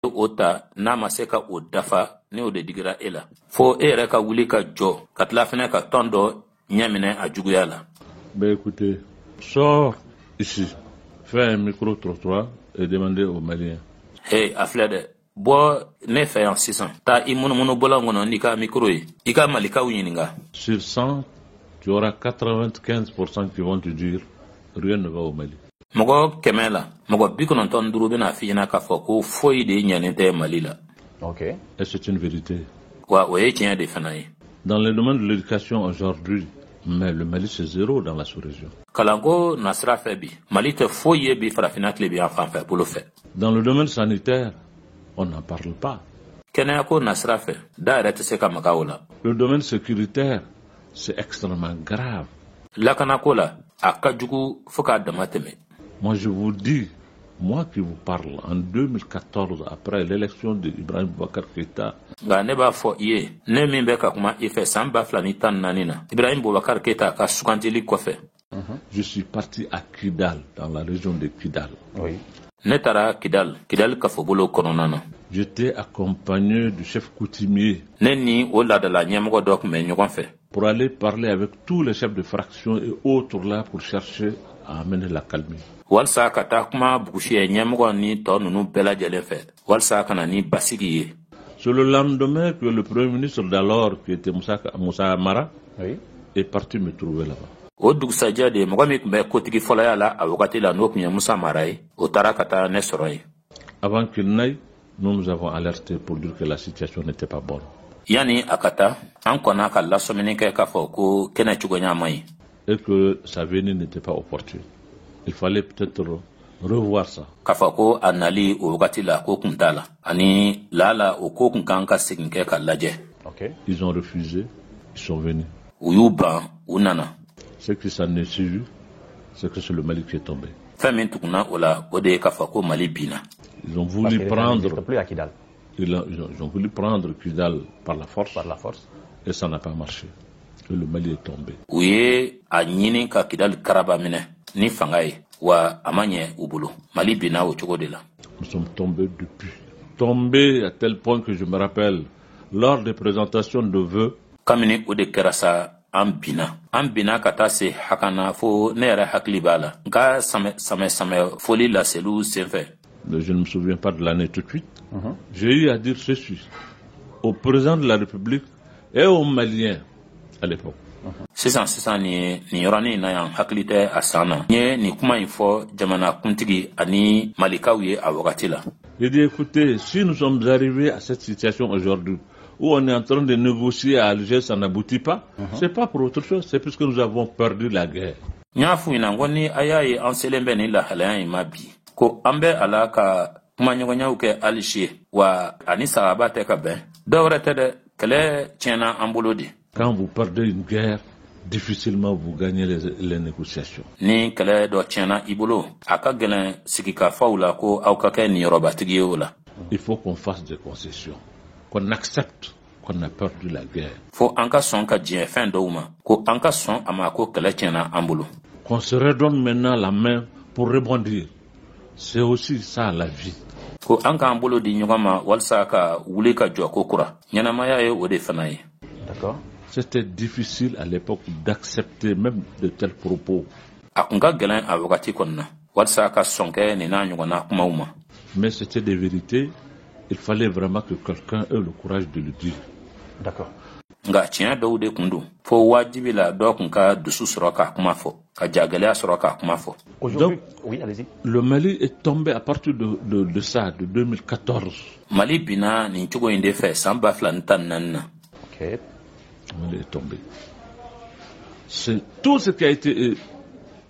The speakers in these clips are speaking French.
ota n'a ma se ka o dafa ni o de digira e la fo e yɛrɛ ka wuli ka jɔ ka tila fɛnɛ ka tɔn dɔ ɲɛminɛ a juguya la. Ben écoutez, sors ici, fais un micro-trottoir et demandez aux Maliens. Hey, a filɛ dɛ bɔ ne fɛ yan sisan taa i munumunu bɔla kɔnɔ n'i ka micro ye i ka malikaw ɲininga. Sur 100, tu auras 95% qui vont te dire rien ne va au Mali. Mɔgɔ 100 la mɔgɔ 95 bɛna f'i ɲɛna k'a fɔ ko foyi de ɲɛnen tɛ Mali la. Ok. Et c'est une vérité. Wa o ye tiɲɛ de fana ye. Dans le domaine de l'éducation aujourd'hui, mais le Mali c'est zéro dans la sous-région. Kalanko na sira fɛ bi Mali tɛ foyi ye bi farafina tile bi yan fan fɛ bolo fɛ. Dans le domaine sanitaire, on n'en parle pas. Kɛnɛyako na sira fɛ da yɛrɛ tɛ se ka maga o la. Le domaine sécuritaire, c'est extrêmement grave. Lakanako la a ka jugu fo k'a dama tɛmɛ. Moi je vous dis, moi qui vous parle, en 2014, après l'élection d'Ibrahim Boubacar Keïta, nka ne b'a fɔ i ye ne min bɛ ka kuma i fɛ san 2014 na Ibrahim Boubacar Keïta ka sugantili kɔfɛ. Je suis parti à Kidal, dans la région de Kidal. Oui. Ne taara Kidal kafobolo kɔnɔna na. J'étais accompagné du chef coutumier Ne ni o ladala ɲɛmɔgɔ dɔ tun bɛ ɲɔgɔn fɛ. pour aller parler avec tous les chefs de fraction et autres là pour chercher à amener la calmie. Walsa ka taa kuma bugusiye ɲɛmɔgɔ ni tɔ ninnu bɛɛ lajɛlen fɛ walsa ka na ni basigi ye. C'est le lendemain que le premier ministre d'alors, qui était Moussa Amara, Oui. est parti me trouver là-bas. O dugusajɛ de mɔgɔ min tun bɛ kotigi fɔlɔya la a wagati la n'o tun ye Musa Mara ye o taara ka taa ne sɔrɔ ye. Avant qu'il n'aille, nous avons alerté pour dire que la situation n'était pas bonne. Yani a ka taa an kɔnna ka lasɔmini kɛ k'a fɔ ko kɛnɛ cogoya man ɲi. Et que sa venue n'était pas opportune. Il fallait peut-être revoir ça. K'a fɔ ko a nali o wagati la ko kun t'a la ani lala o ko kun kan ka segin kɛ ka lajɛ. Ok. Ils ont refusé, ils sont venus. U y'u ban u nana. Ce qui s'en est suivi, c'est que c'est le Mali qui est tombé. Fɛn min tuguna o la o de ye k'a fɔ ko Mali binna. Ils ont Parce voulu qu'il prendre, n'existe plus à Kidal. ils ont voulu prendre Kidal par la force, Par la force. et ça n'a pas marché. Et le Mali est tombé. U ye a ɲini ka Kidali karaba minɛ ni fanga ye wa a ma ɲɛ u bolo Mali binna o cogo de la. Nous sommes tombés depuis. Tombés à tel point que je me rappelle, lors des présentations de vœux, Kabini o de kɛra sa an binna ka taa se hakana fo ne yɛrɛ hakili b'a la nka samɛ foli laseliw senfɛ. je ne me souviens pas de l'année tout de suite, j'ai eu à dire ceci au président de la République et aux Maliens à l'époque. Sisan ni yɔrɔnin na yan hakili tɛ a san na. N ye nin kuma in fɔ jamana kuntigi ani malikaw ye a wagati la. J'ai dit, écoutez, si nous sommes arrivés à cette situation aujourd'hui, où on est en train de négocier à Alger, ça n'aboutit pas, c'est pas pour autre chose, c'est parce que nous avons perdu la guerre. N y'a f'u ɲɛna ko ni a y'a ye an selen bɛ nin lahalaya in ma bi ko an bɛ a la ka kumaɲɔgɔnyaw kɛ hali si wa ani sagaba tɛ ka bɛn dɔ wɛrɛ tɛ dɛ kɛlɛ tiɲɛna an bolo de. Quand vous perdez une guerre, difficilement vous gagnez les négociations. Ni kɛlɛ dɔ tiɲɛna i bolo a ka gɛlɛn sigikafaw la ko aw ka kɛ niyɔrɔbatigi ye o la. Il faut qu'on fasse des concessions, qu'on accepte qu'on a perdu la guerre. Fo an ka sɔn ka diɲɛ fɛn dɔw ma ko an ka sɔn a ma ko kɛlɛ tiɲɛna an bolo. Qu'on se redonne maintenant la main pour rebondir. C'est aussi ça la vie. Ko an k'an bolo di ɲɔgɔn ma walasa ka wuli ka jɔ ko kura ɲɛnamaya ye o de fana ye. D'accord. C'était difficile à l'époque d'accepter même de tels propos. A kun ka gɛlɛn a wagati kɔnɔ na walasa ka sɔn kɛ nin n'a ɲɔgɔnna kumaw ma. Mais c'était des vérités. Il fallait vraiment que quelqu'un ait le courage de le dire. D'accord. Nka tiɲɛ dɔw de kun don fo wajibi la dɔw kun ka dusu sɔrɔ k'a kuma fɔ ka jagɛlɛya sɔrɔ k'a kuma fɔ. Aujourd'hui, oui, allez-y. Le Mali est tombé à partir de ça, de 2014. Mali binna nin cogo in de fɛ san 2014 na. Ok. Le Mali est tombé. C'est tout ce qui a été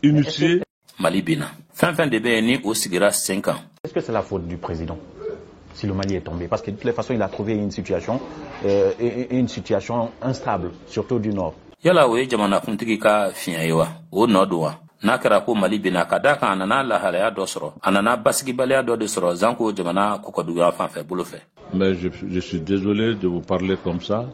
initié. Mali binna fɛn de bɛ yen ni o sigira sen kan. Est-ce que c'est la faute du président si le Mali est tombé? Parce que de toutes les façons, il a trouvé une situation instable, surtout du nord. Yala o ye jamana kuntigi ka fiɲɛ ye wa o nɔ don wa n'a kɛra ko Mali binna ka da kan a nana lahalaya dɔ sɔrɔ a nana basigibaliya dɔ de sɔrɔ zanko jamana kɔkɔduguya fan fɛ bolo fɛ. Mais je suis désolé de vous parler comme ça.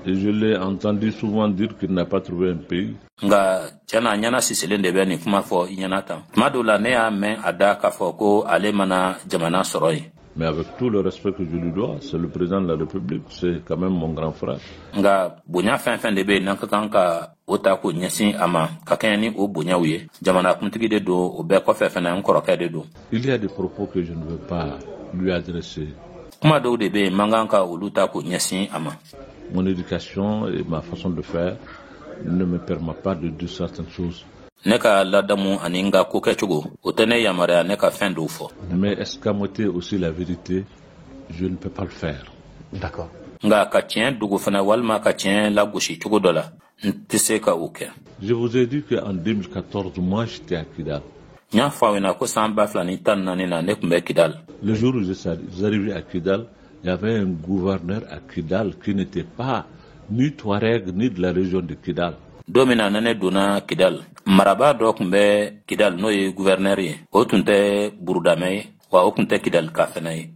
Et je l'ai entendu souvent dire qu'il n'a pas trouvé un pays. Nga tiɲɛna ɲana sisilen de bɛ nin kuma fɔ i ɲɛna tan tuma dɔw la ne y'a mɛn a da k'a fɔ ko ale mana jamana sɔrɔ yen. Mais avec tout le respect que je lui dois, c'est le président de la République, c'est quand même mon grand frère. Nga bonya fin de be nan kan ka ota ko nyasin ama ka kan ni o bonya wiye jamana kuntigi de do o be ko fe fana nkoroka de do. Il y a des propos que je ne veux pas lui adresser. Kuma do de be manganka oluta ko nyasin ama. Mon éducation et ma façon de faire ne me permet pas de dire certaines choses. Neka ladamu aninga ko kechugo otene yamara neka fin do fo. Mais escamoter aussi la vérité, je ne peux pas le faire. D'accord. Nga ka tien dugo fana walma ka tien la goshi chugo dola ntise ka oke. Je vous ai dit qu'en 2014, moi j'étais à Kidal. Nya fawena ko samba flani tan nanina nekumbe Kidal. Le jour où je suis arrivé à Kidal, il y avait un gouverneur à Kidal qui n'était pas ni Touareg ni de la région de Kidal. Domina nane dona Kidal. Maraba do kumbe Kidal no ye gouverneur ye. O tunte Burudame wa o kunte Kidal kafenaye.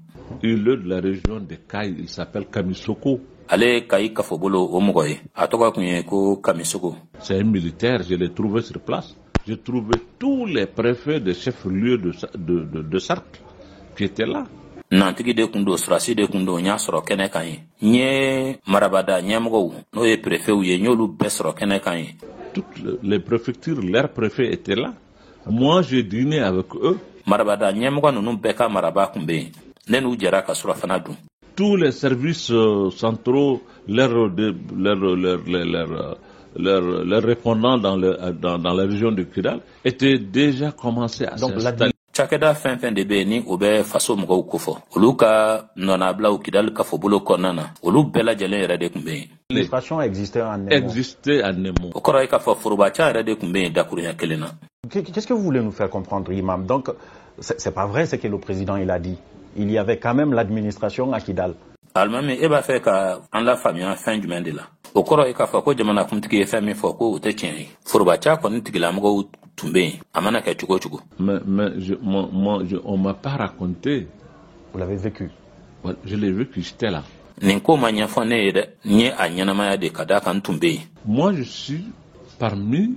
Il est de la région de Kaï, il s'appelle Kamisoko. Ale Kaï Kafobolo Omogoye. Atoka kunye ko Kamisoko. C'est un militaire, je l'ai trouvé sur place. J'ai trouvé tous les préfets de chefs-lieux de cercle qui étaient là. Nantigi de kundo surasi de kundo nya soro kene kanyi. Nye marabada nyamgo no ye préfet ou ye nyolu be soro kene kanyi. Toutes les préfectures, leurs préfets étaient là. Moi, j'ai dîné avec eux. Marabada nyamgo nunu beka maraba kumbe. Nenu jera ka sura fana dun. Tous les services centraux, leurs répondants dans la région de Kidal étaient déjà commencés à s'installer. Chakeda fin de be ni obe faso mgo kofo. Oluka nonabla u Kidal kafobolo konana. Olu bela jelen rede kumbe. L'administration existait en Nemo. Existait à Nemo. Okoro ka fo furuba cha rede kumbe dakurunya kelena. Qu'est-ce que vous voulez nous faire comprendre, Imam? Donc, c'est pas vrai ce que le président il a dit. Il y avait quand même l'administration à Kidal. Almami eba fe ka an la famille fin du mendela. Okoro ka fa ko jamana kumtiki fe mi fo ko ute chen. Furuba cha ko ntigila mgo tumbe amana ka chugo chugo. Mais on m'a pas raconté. Vous l'avez vécu? Je l'ai vécu, j'étais là. Ninko manya fo ne yede nye anyana maya de kada kan tumbe. Moi je suis parmi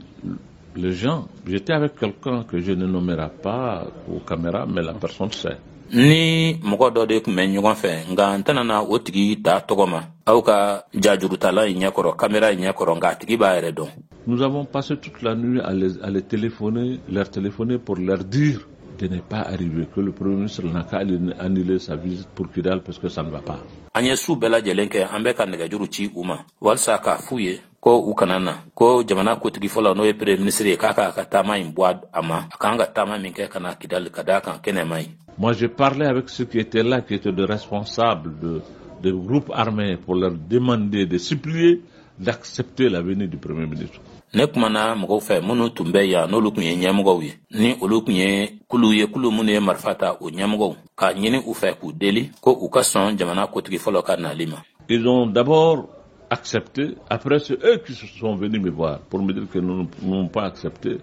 les gens. J'étais avec quelqu'un que je ne nommerai pas aux caméras, mais la personne sait. Ni moko do de kume nyugon fe nga ntana na otigi ta togoma au ka jajurutala inyakoro caméra inyakoro nga tigi ba ere don. Nous avons passé toute la nuit à les téléphoner, leur téléphoner pour leur dire de ne pas arriver, que le Premier ministre n'a qu'à annuler sa visite pour Kidal parce que ça ne va pas. Anye su bela jelenke ambe ka nega juruchi uma walsa ka fuye ko ukanana ko jamana ko tigi fola no e Premier ministre ka tama imboad ama akanga tama minke kana Kidal kada kan kene mai. Moi, j'ai parlé avec ceux qui étaient là, qui étaient des responsables de groupes armés, pour leur demander, de supplier, d'accepter la venue du Premier ministre. Nekmana mgo fe munu tumbe ya no lukunye nyamgo wi ni olukunye kuluye kulumune marfata o nyamgo ka nyini ufe ku deli ko ukason jamana ko tigi folo ka na lima. Ils ont d'abord accepté, après c'est eux qui se sont venus me voir pour me dire que nous n'avons pas accepté.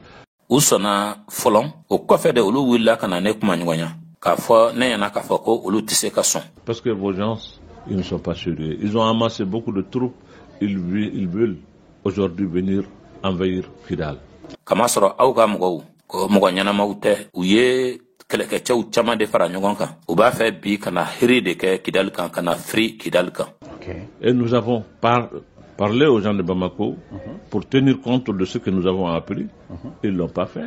Usona folon o kofe de olu willa kana nekuma nygonya. Parce que vos gens, ils ne sont pas sérieux. Ils ont amassé beaucoup de troupes. Ils veulent aujourd'hui venir envahir Kidal. Kamasoro auga mgo ko mgo nyana maute uye keleke chau chama de fara nyogonka uba fe bi kana hiri de ke Kidal kan kana free Kidal kan. Et nous avons parlé aux gens de Bamako pour tenir compte de ce que nous avons appris. Ils l'ont pas fait.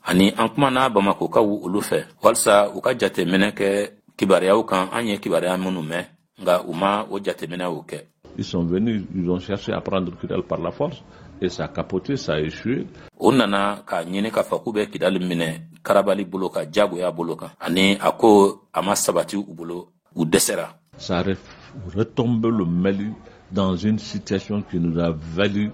Ani ankmana Bamako ka wu ulufe walsa uka jate meneke kibaria ukan anye kibaria munume nga uma o jate mena uke. Ils sont venus, ils ont cherché à prendre Kidal par la force et ça a capoté, ça a échoué. Onana ka nyine ka fakube Kidal mine karabali buloka jago ya buloka ani ako amasabati ubulo ou desera. Ça a retombé le Mali dans une situation qui nous a valu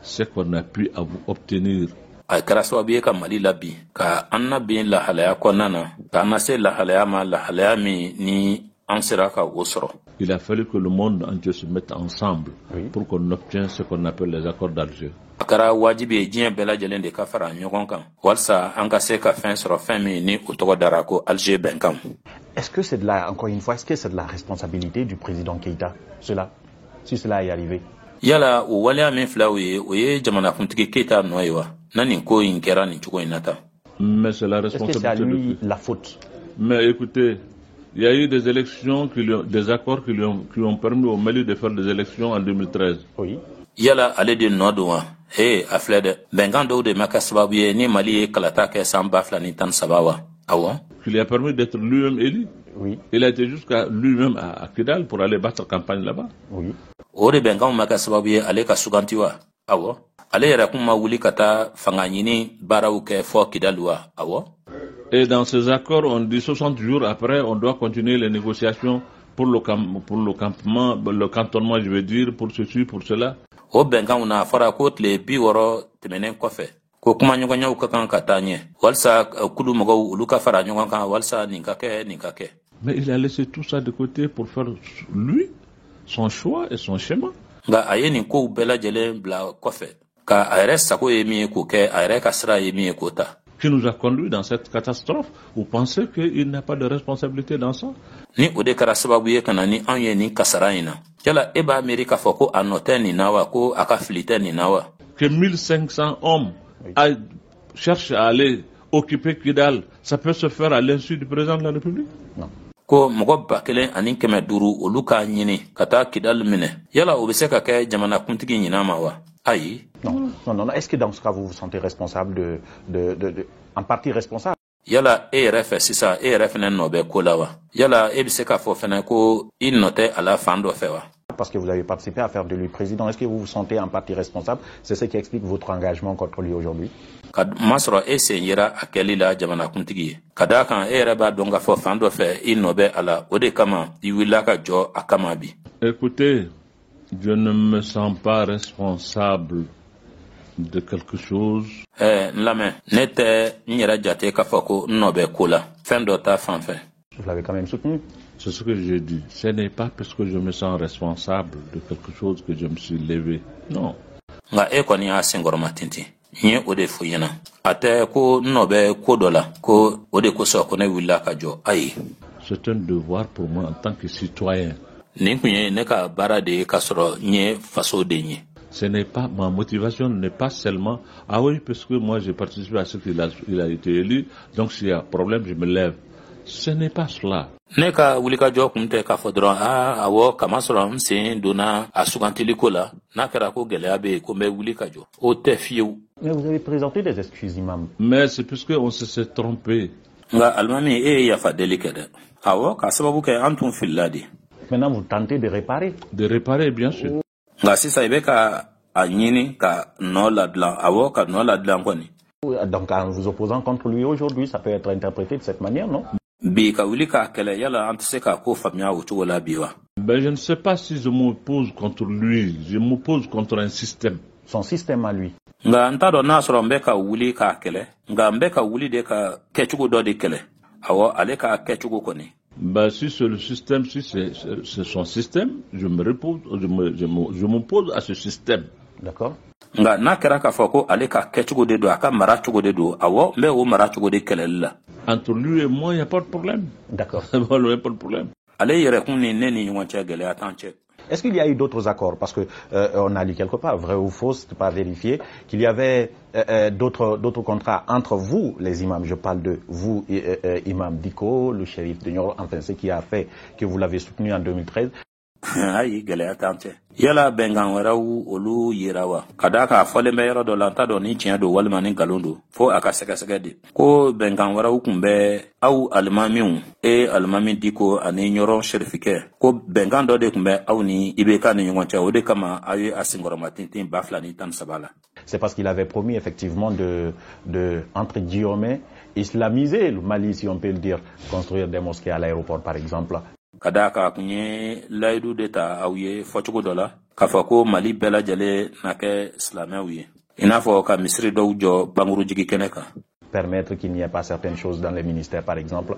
ce qu'on a pu obtenir. Ay karaso biye ka Mali labi ka anna bin la halaya konana ka anase la halaya ma la halaya mi ni ansera ka wosoro. Il a fallu que le monde entier se mette ensemble pour qu'on obtienne ce qu'on appelle les accords d'Alger. Akara wajibi jien bela jelen de ka fara nyogon kan walsa anga se ka fin soro fin mi ni otogo darako Alger benkam. Est-ce que c'est de la, encore une fois, est-ce que c'est de la responsabilité du président Keïta, cela, si cela est arrivé? Yala o wala min flawi o ye jamana kuntigi Keïta noywa nani ko inkera ni chuko inata. Mais c'est la responsabilité. Est-ce que c'est à lui la faute? Mais écoutez, Il y a eu des élections, des accords qui ont permis au Mali de faire des élections en 2013. Oui. Yala ale de nodwa aflede bengando de makasbabu ni Mali kalata ke samba flani tan sabawa awa Qui lui a permis d'être lui-même élu. Oui. Il a été jusqu'à lui-même à Kidal pour aller battre campagne là-bas. Oui. ore bengam makasbabu ale ka sugantiwa awa ale yara kuma wuli kata fanganyini barawu ke fo Kidalwa awa. Et dans ces accords, on dit 60 jours après, on doit continuer les négociations pour le campement, le cantonnement, je veux dire, pour ceci, pour cela. O bengam na fara kotle bi woro temenen kofe ko kuma nyugo nyaw ka kan katanye walsa kudu mogo uluka fara nyugo kan walsa ninkake. Mais il a laissé tout ça de côté pour faire lui son choix et son schéma. Nga ayeni ko bela jele bla kofe ka ayre sako yemi ko ke ayre kasra yemi ko ta Qui nous a conduit dans cette catastrophe. Vous pensez qu'il n'a pas de responsabilité dans ça? ni ode kara sababu ye kana ni anye ni kasara ina kala eba amerika foko anote ni nawa ko aka filite ni nawa Que 1500 hommes cherchent à aller occuper Kidal, ça peut se faire à l'insu du président de la République? Non. ko mogo bakelen ani keme duru oluka nyini kata Kidal mine yala obese ka ke jamana kuntigi nyina mawa ayi Non. Est-ce que dans ce cas, vous vous sentez responsable en partie responsable? yala ERF sisa ERF nen no be kolawa yala ebise ka fo fena ko il note ala fando fewa Parce que vous avez participé à faire de lui président. Est-ce que vous vous sentez en partie responsable? C'est ce qui explique votre engagement contre lui aujourd'hui. kad masro yera akeli la jamana kuntigi kada kan ba donga fo fando fe il no be ala ode kama iwila ka jo akama bi. Écoutez, je ne me sens pas responsable de quelque chose. Nlame nete nyera jate ka foko no be kula fendo ta fanfe. Vous l'avez quand même soutenu. C'est ce que je dis. Ce n'est pas parce que je me sens responsable de quelque chose que je me suis levé. Non. Nga koni a singoro matinti nye ode fuyena ate ko no be ko dola ko ode ko so ko ne willa ka jo ayi. C'est un devoir pour moi en tant que citoyen. Ni kunye ne ka bara de kasoro nye faso de nye. Ce n'est pas, ma motivation n'est pas seulement, ah oui, parce que moi j'ai participé à ce qu'il a été élu, donc s'il y a un problème, je me lève. Ce n'est pas cela. Ne ka wuli ka jo kunte ka fodron awo kama soro nsin dona asugantili kola na kera ko gele abe ko me wuli ka jo o te fiu. Mais vous avez présenté des excuses, imam. Mais c'est puisque on s'est trompé. Nga almami ya fa delikede awo ka sababu ke antum filladi. Maintenant, vous tentez de réparer. De réparer, bien sûr. Nga sisa ibe ka anyini ka no ladlan awo ka no ladlan koni. Donc, en vous opposant contre lui aujourd'hui, ça peut être interprété de cette manière, non? Bi ka wuli ka kele yala antise ka ko famia wutu wala biwa. Ben, je ne sais pas si je m'oppose contre lui. Je m'oppose contre un système. Son système à lui. Nga ntado na soro mbeka wuli ka kele nga mbeka wuli de ka kechugo do de kele awo ale ka kechugo koni. Ben, si c'est le système, si c'est son système, je m'oppose à ce système. D'accord. Nga na kera ka foko ale ka kechugo de do aka marachugo de do awo me o marachugo de kele la. Entre lui et moi, il n'y a pas de problème. D'accord. Il n'y a pas de problème. Ale yere kunni neni ywanche gele atanche. Est-ce qu'il y a eu d'autres accords? Parce que on a lu quelque part, vrai ou faux, c'est pas vérifié, qu'il y avait d'autres contrats entre vous, les imams. Je parle de vous, imam Diko, le shérif de Nioro, enfin ce qui a fait que vous l'avez soutenu en 2013. Ayi gele atante yala bengan warawu olu yirawa kadaka fole meyro do lanta do ni tiendo walma ni galondo fo aka seka de ko bengan warawu kumbe au almamiu almami Diko ani Nioro sherifike ko bengan do de kumbe au ni ibeka ni ngoncha ode kama ayi asingoro matintin bafla ni tan sabala. C'est parce qu'il avait promis effectivement de entre guillemets islamiser le Mali, si on peut le dire, construire des mosquées à l'aéroport par exemple. Kadaka kunye laidu deta auye fochugo dola kafako Mali bela jale nake islamiawiye inafo ka misri do jo banguru jigi keneka Permettre qu'il n'y ait pas certaines choses dans les ministères par exemple.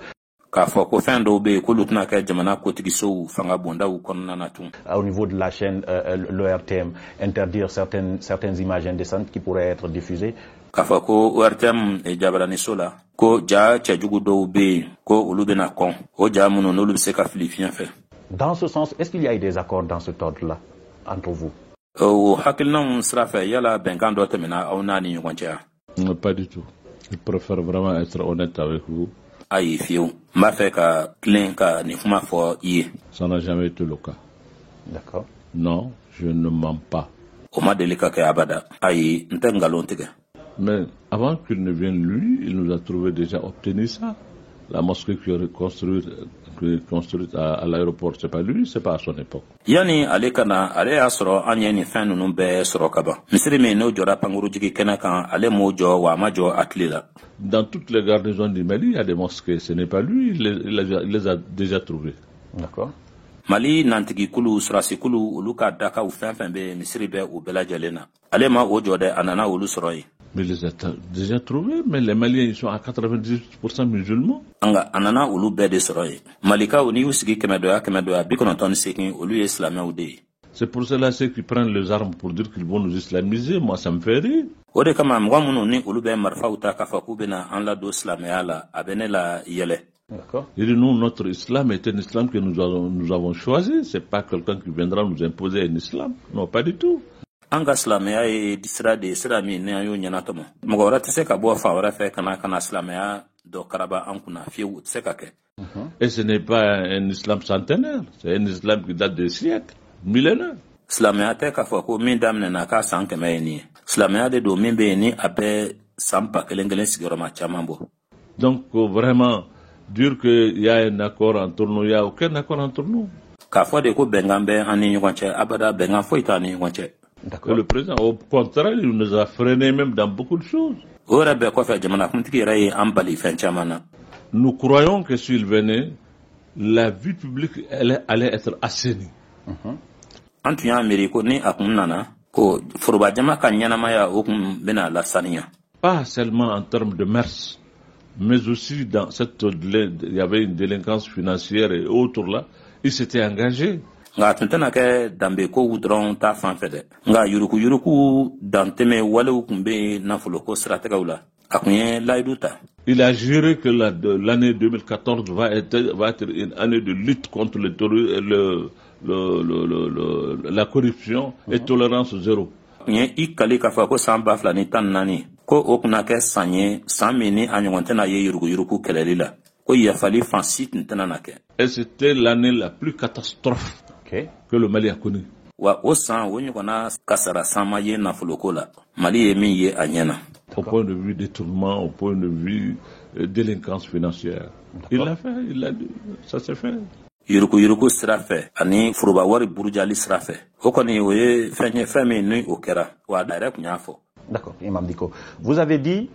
Kafako fin do be ko lutna ka jamana ko tigiso fanga bonda u konna natu. Au niveau de la chaîne l'ORTM, interdire certaines images indécentes qui pourraient être diffusées. Kafako ORTM e jabarani sola ko ja chajugu do be ko ulubena kon o ja muno no lubse ka filifien fait. Dans ce sens, est-ce qu'il y a eu des accords dans cet ordre-là entre vous? Hakilna srafa yala bengan do temena au nani ngoncha. Pas du tout. Je préfère vraiment être honnête avec vous. ayi fiyewu n b'a fɛ ka tilen ka nin kuma fɔ i ye. Ça n'a jamais été le cas. D'accord. Non, je ne mens pas. O ma deli ka kɛ abada. Ayi n tɛ ngalon tigɛ. Mais avant qu'il ne vienne lui, il nous a trouvé déjà obtenu ça. La mosquée qui est construite à l'aéroport, c'est pas lui, c'est pas à son époque. Yani ale kana ale y'a sɔrɔ an ye nin fɛn ninnu bɛɛ sɔrɔ ka ban. Misiri min n'o jɔra pankurujigi kɛnɛ kan ale m'o jɔ wa a ma jɔ a tile la. Dans toutes les garnisons du Mali, il y a des mosquées. Ce n'est pas lui, il les a déjà trouvées. D'accord. Mali nantigikulu surasikulu olu ka dakaw fɛn fɛn bɛ misiri bɛ u bɛɛ lajɛlen na. Ale ma o jɔ dɛ a nana olu sɔrɔ yen. Mais il les a déjà trouvés, mais les Maliens ils sont à 98% musulmans. Anga anana olu bɛɛ de sɔrɔ yen. Malikaw ni y'u sigi 100 98 olu ye silamɛw de ye. C'est pour cela ceux qui prennent les armes pour dire qu'ils vont nous islamiser, moi ça me fait rire. O de kama mɔgɔ minnu ni olu bɛ marifaw ta k'a fɔ k'u bɛna an ladon silamɛya la a bɛ ne la yɛlɛ. D'accord. Et nous, notre islam est un islam que nous avons choisi. C'est pas quelqu'un qui viendra nous imposer un islam. Non, pas du tout. An ka silamɛya ye sira de sira min ni an y'o ɲɛna tɔmɔ. Mɔgɔ wɛrɛ tɛ se ka bɔ fan wɛrɛ fɛ kana silamɛya dɔ karaba an kunna fiyewu o tɛ se ka kɛ. Et ce n'est pas un islam centenaire. C'est un islam qui date des siècles, millénaires. Silamɛya tɛ k'a fɔ ko min daminɛna k'a san 100 ye nin ye. Silamɛya de don min bɛ yen ni a bɛ san 1000 sigiyɔrɔma caman bɔ. Donc vraiment dire qu'il y a un accord entre nous, il n'y a aucun accord entre nous. K'a fɔ de ko bɛnkan bɛ an ni ɲɔgɔn cɛ abada bɛnkan foyi t'an ni ɲɔgɔn cɛ. Et le président, au contraire, il nous a freiné même dans beaucoup de choses. O yɛrɛ bɛɛ kɔfɛ jamanakuntigi yɛrɛ ye an bali fɛn caman na. Nous croyons que s'il venait, la vie publique allait être assainie. An tun y'a miiri ko ni a kun nana ko forobajama ka ɲɛnamaya o kun bɛna lasaniya. Pas seulement en termes de mœurs, mais aussi dans il y avait une délinquance financière et autres là, il s'était engagé. Nga tun tɛna kɛ danbe kow dɔrɔn ta fan fɛ dɛ. Nga yuruku dantɛmɛ walew kun bɛ nafoloko siratigɛw la. A kun ye layidu ta. Il a juré que l'année 2014 va être une année de lutte contre la corruption et tolérance zéro. Nye I kali k'a fɔ ko san 2014 ko o kuna kɛ san ye san min ni a ɲɔgɔn tɛna ye yuruku kɛlɛli la. Ko yafali fan si tun tɛna na kɛ. Et c'était l'année la plus catastrophe que le Mali a connue. Wa o san o ɲɔgɔnna kasara san ma ye nafoloko la. Mali ye min ye a ɲɛna. Au point de vue détournement, au point de vue délinquance financière. Il l'a fait, il l'a dit, ça s'est fait. Yuruku sira fɛ ani foroba wari burujali sira fɛ. O kɔni o ye fɛn min ni o kɛra wa a yɛrɛ kun y'a fɔ. D'accord, Imam Dicko. Vous avez dit,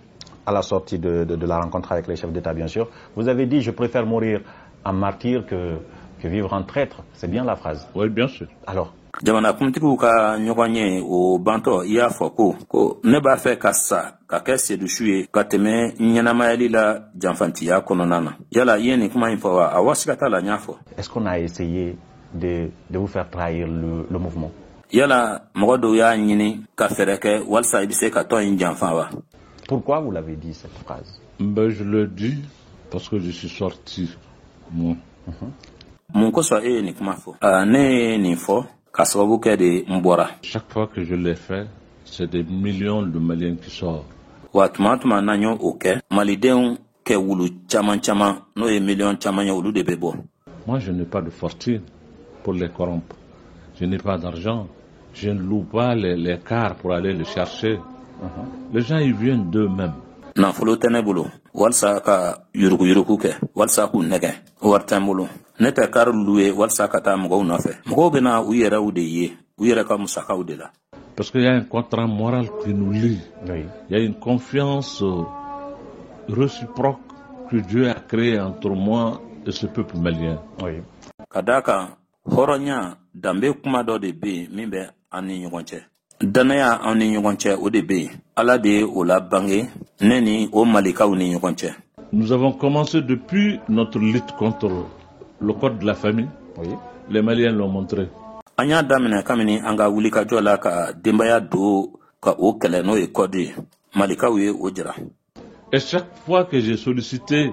à la sortie de la rencontre avec les chefs d'État, bien sûr, vous avez dit « je préfère mourir en martyr que vivre en traître ». C'est bien la phrase. Oui, bien sûr. Alors Jamanakuntigiw ka ɲɔgɔn ye o bantɔ I y'a fɔ ko ne b'a fɛ ka sa ka kɛ sedusu ye ka tɛmɛ ɲɛnamayali la janfantiya kɔnɔna na. Yala I ye nin kuma in fɔ wa a wasi ka t'a la n y'a fɔ. Est-ce qu'on a essayé de vous faire trahir le mouvement? Yala mɔgɔ dɔw y'a ɲini ka fɛrɛ kɛ walisa I bɛ se ka tɔn in janfa wa? Pourquoi vous l'avez dit cette phrase? Ben, je le dis parce que je suis sorti. Moi. Mun kosɔn e ye nin kuma fɔ? Ne ye nin fɔ ka sababu kɛ de n bɔra. Chaque fois que je l'ai fait, c'est des millions de Maliens qui sortent. Wa tuma n'an y'o kɛ malidenw kɛ wulu caman n'o ye miliyɔn caman ye olu de bɛ bɔ. Moi, je n'ai pas de fortune pour les corrompre. Je n'ai pas d'argent. Je ne loue pas les cars pour aller les chercher. Les gens, ils viennent d'eux-mêmes. Nafolo tɛ ne bolo walisa ka yuruku kɛ walisa k'u nɛgɛ wari tɛ n bolo. Ne tɛ kari louer walisa ka taa mɔgɔw nɔfɛ. Mɔgɔw bɛna u yɛrɛw de ye u yɛrɛ ka musakaw de la. Parce qu'il y a un contrat moral qui nous lie. Oui. Il y a une confiance réciproque que Dieu a créée entre moi et ce peuple malien. Oui. Ka d'a kan hɔrɔnya danbe kuma dɔ de bɛ yen min bɛ an ni ɲɔgɔn cɛ. Danaya an ni ɲɔgɔn cɛ o de bɛ yen. Ala de ye o la bange ne ni o malikaw ni ɲɔgɔn cɛ. Nous avons commencé depuis notre lutte contre le code de la famille. Oui. Les Maliens l'ont montré. An y'a daminɛ kabini an ka wulikajɔ la ka denbaya don ka o kɛlɛ n'o ye code ye. Malikaw ye o jira. Et chaque fois que j'ai sollicité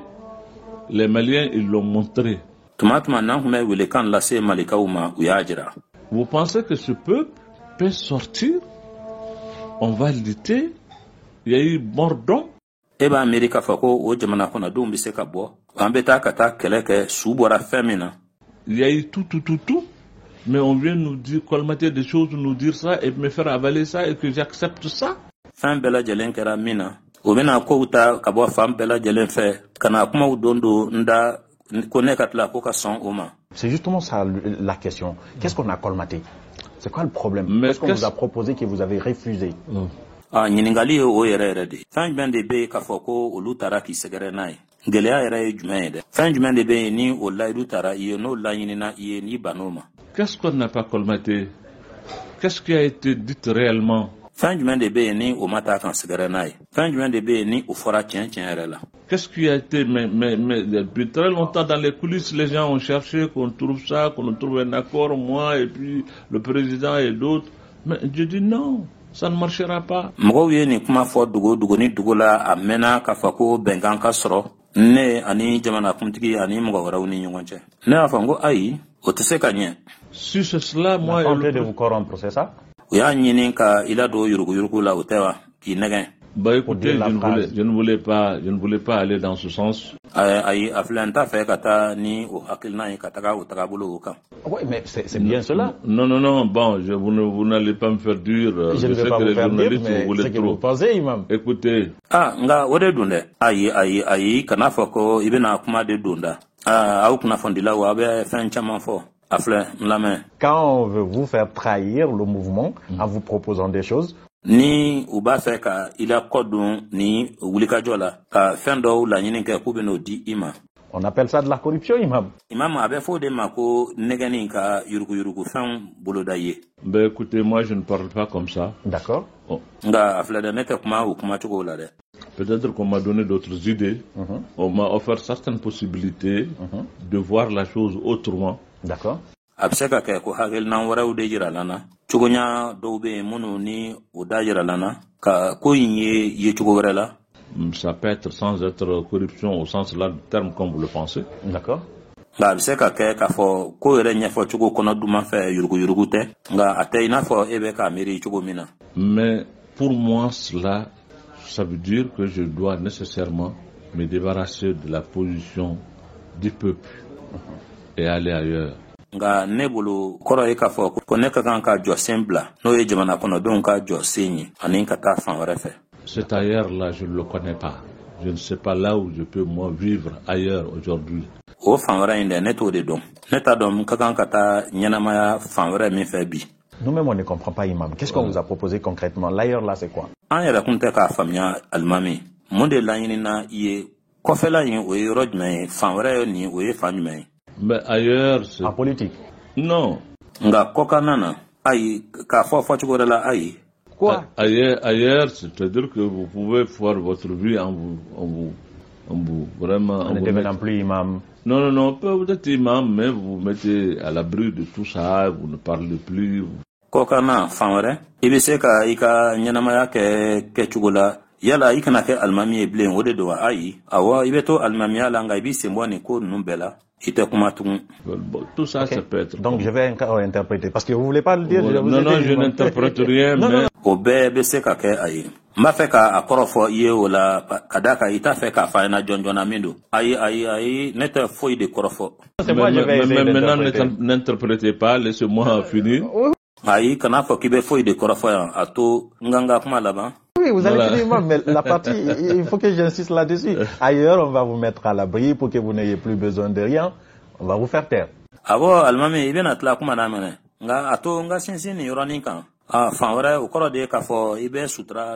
les Maliens, ils l'ont montré. Tuma n'an kun bɛ welekan lase malikaw ma u y'a jira. Vous pensez que ce peuple peut sortir? On va lutter. Il y a eu mort d'homme. E b'a miiri k'a fɔ ko o jamana kɔnɔdenw bɛ se ka bɔ an bɛ taa ka taa kɛlɛ kɛ su bɔra fɛn min na. Il y a eu tout, mais on vient nous dire, colmater des choses, nous dire ça et me faire avaler ça et que j'accepte ça. Fɛn bɛɛ lajɛlen kɛra min na o bɛna kow ta ka bɔ fan bɛɛ lajɛlen fɛ ka na kumaw don n da ko ne ka tila ko ka sɔn o ma. C'est justement ça la question. Qu'est-ce qu'on a colmaté? C'est quoi le problème? Qu'est-ce qu'on vous a proposé que vous avez refusé? Ɲininkali ye o yɛrɛ yɛrɛ de. Fɛn jumɛn de bɛ yen k'a fɔ ko olu taara k'i sɛgɛrɛ n'a ye? Gɛlɛya yɛrɛ ye jumɛn ye dɛ? Fɛn jumɛn de bɛ yen ni o layidu taara i ye n'o laɲinina i ye n'i ban'o ma? Qu'est-ce qu'on n'a pas colmaté? Qu'est-ce qui a été dit réellement? Fɛn jumɛn de bɛ yen ni o ma taa kan sɛgɛrɛ n'a ye? Fɛn jumɛn de bɛ yen ni o fɔra tiɲɛ yɛrɛ la? Qu'est-ce qui a été, mais depuis très longtemps dans les coulisses, les gens ont cherché qu'on trouve ça, qu'on trouve un accord, moi et puis le président et d'autres. Mais je dis non, ça ne marchera pas. Mɔgɔw ye nin kuma fɔ dogo ni dogo la a mɛnna k'a fɔ ko bɛnkan ka sɔrɔ ne ani jamanakuntigi ani mɔgɔ wɛrɛw ni ɲɔgɔn cɛ. Ne y'a fɔ n ko ayi, o tɛ se ka ɲɛ. Si c'est cela, moi... On est de vous corrompre, c'est ça? O y'a ɲini ka i ladon yuruguyurugu la o tɛ wa k'i nɛgɛn. Bah écoutez, je ne voulais pas aller dans ce sens. Ayi, a filɛ n t'a fɛ ka taa ni o hakilina ye ka taga o tagabolo o kan. Oui, mais c'est bien cela. Non, bon, vous n'allez pas me faire dire. Je ne vais pas vous faire dire, mais c'est que vous pensez, imam. Écoutez. Nga o de don dɛ. Ayi, kana fɔ ko i bɛna kuma de don da. Aw kunnafonidilaw a bɛ fɛn caman fɔ. A filɛ n lamɛn. Quand on veut vous faire trahir le mouvement en vous proposant des choses. Ni u b'a fɛ ka i la kɔ don ni wulikajɔ la ka fɛn dɔw laɲini kɛ k'u bɛn'o di i ma. On appelle ça de la corruption, imam. Imam, a bɛ fɔ de ma ko nɛgɛni ka yuruguyurugu fɛn boloda ye. Ben écoutez, moi je ne parle pas comme ça. D'accord. Nga a filɛ dɛ ne tɛ kuma o kuma cogo la dɛ. Peut-être qu'on m'a donné d'autres idées. On m'a offert certaines possibilités de voir la chose autrement. D'accord. A bɛ se ka kɛ ko hakilina wɛrɛw de jira lana cogoya dɔw bɛ yen minnu ni o da jira lana ka ko in ye cogo wɛrɛ la. Ça peut être sans être corruption au sens là du terme comme vous le pensez. D'accord. Nka a bɛ se ka kɛ k'a fɔ ko yɛrɛ ɲɛfɔ cogo kɔnɔ duman fɛ yuruguyurugu tɛ nka a tɛ i n'a fɔ e bɛ k'a miiri cogo min na. Mais pour moi cela ça veut dire que je dois nécessairement me débarrasser de la position du peuple et aller ailleurs. Nga ne bolo kɔrɔ ye k'a fɔ ko ne ka kan ka jɔ sen bila n'o ye jamana kɔnɔdenw ka jɔ sen ye ani ka taa fan wɛrɛ fɛ. Cet ailleurs-là, je ne le connais pas. Je ne sais pas là où je peux moi vivre ailleurs aujourd'hui. O fan wɛrɛ in dɛ ne t'o de dɔn. Ne t'a dɔn ka kan ka taa ɲɛnamaya fan wɛrɛ min fɛ bi. Nous-mêmes, on ne comprend pas, imam. Qu'est-ce qu'on vous a proposé concrètement? L'ailleurs, là, c'est quoi? An yɛrɛ kun tɛ k'a faamuya alimami. Mun de laɲinina i ye kɔfɛla in o ye yɔrɔ jumɛn ye fan wɛrɛ nin o ye fan jumɛn ye? Mais ailleurs, c'est... En politique? Non. Nga kɔkanna na ayi k'a fɔ fɔcogo wɛrɛ la ayi. Quoi? Ailleurs, c'est-à-dire que vous pouvez faire votre vie en vous vraiment... On ne devenant plus imam. Non, vous êtes imam, mais vous vous mettez à l'abri de tout ça, vous ne parlez plus. Kɔkanna fan wɛrɛ i bɛ se ka i ka ɲɛnamaya kɛcogo la yala i kana kɛ alimami ye bilen o de don wa ayi awɔ i bɛ to alimamiya la nka i b'i sen bɔ nin ko ninnu bɛɛ la i tɛ kuma tugun. Tout ça, ça peut être... Donc je vais encore interpréter parce que vous voulez pas le dire. Non, je n'interprète rien, mais... O bɛɛ bɛ se ka kɛ a ye. N b'a fɛ k'a kɔrɔ fɔ i ye o la ka d'a kan i t'a fɛ k'a fɔ a ɲɛna jɔn joona min don. Ayi, ne tɛ foyi de kɔrɔ fɔ. Maintenant, n'interprétez pas, laissez-moi finir. Ayi, kana fɔ k'i bɛ foyi de kɔrɔ fɔ yan a to n ka n ka kuma laban. Oui, vous allez finir, imam, mais la partie, il faut que j'insiste là-dessus. Ailleurs, on va vous mettre à l'abri pour que vous n'ayez plus besoin de rien. On va vous faire taire. Awɔ alimami i bɛna tila kuma na mɛnɛ nka a to n ka sinsin nin yɔrɔnin kan. Fan wɛrɛ o kɔrɔ de ye k'a fɔ i bɛ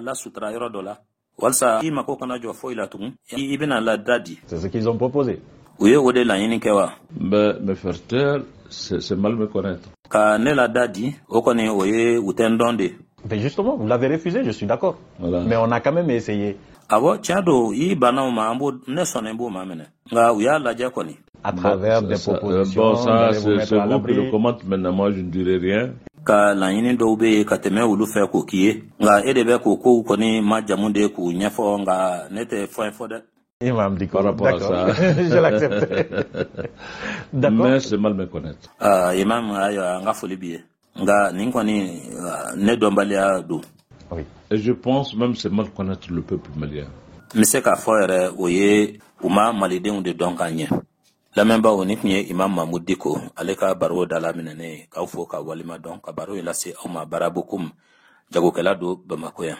la sutura yɔrɔ dɔ la walasa i mako kana jɔ foyi la tugun i bɛna la da di. C'est ce qu'ils ont proposé. U ye o de laɲini kɛ wa? Me faire taire, c'est mal me connaître. Ka ne la da di o kɔni o ye u tɛ n dɔn de. Mais justement, vous l'avez refusé, je suis d'accord. Voilà. Mais on a quand même essayé. Awɔ tiɲɛ don i bannaw ma ne sɔnna b'o ma minɛ nka u y'a lajɛ kɔni. À travers des propositions. Bon, ça, c'est vous qui le commente maintenant, moi je ne dirai rien. Ka laɲini dɔw bɛ yen ka tɛmɛ olu fɛ k'o k'i ye nka e de bɛ k'o kow kɔni ma jamu de k'u ɲɛfɔ nka ne tɛ fɛn fɔ dɛ. Imam dit par rapport à ça. Je l'accepte. D'accord. Mais c'est mal me connaître. Imam ayiwa n ka foli b'i ye nka nin kɔni ne dɔnbaliya don. Oui. Et je pense même c'est mal connaître le peuple malien. n se k'a fɔ yɛrɛ o ye u ma malidenw de dɔn ka ɲɛ lamɛnbaw ni tun ye imam Mahmud Diko ale ka baro da la minɛnen k'aw fo ka walima dɔn ka baro lase aw ma Barabokum jagokɛla don Bamako yan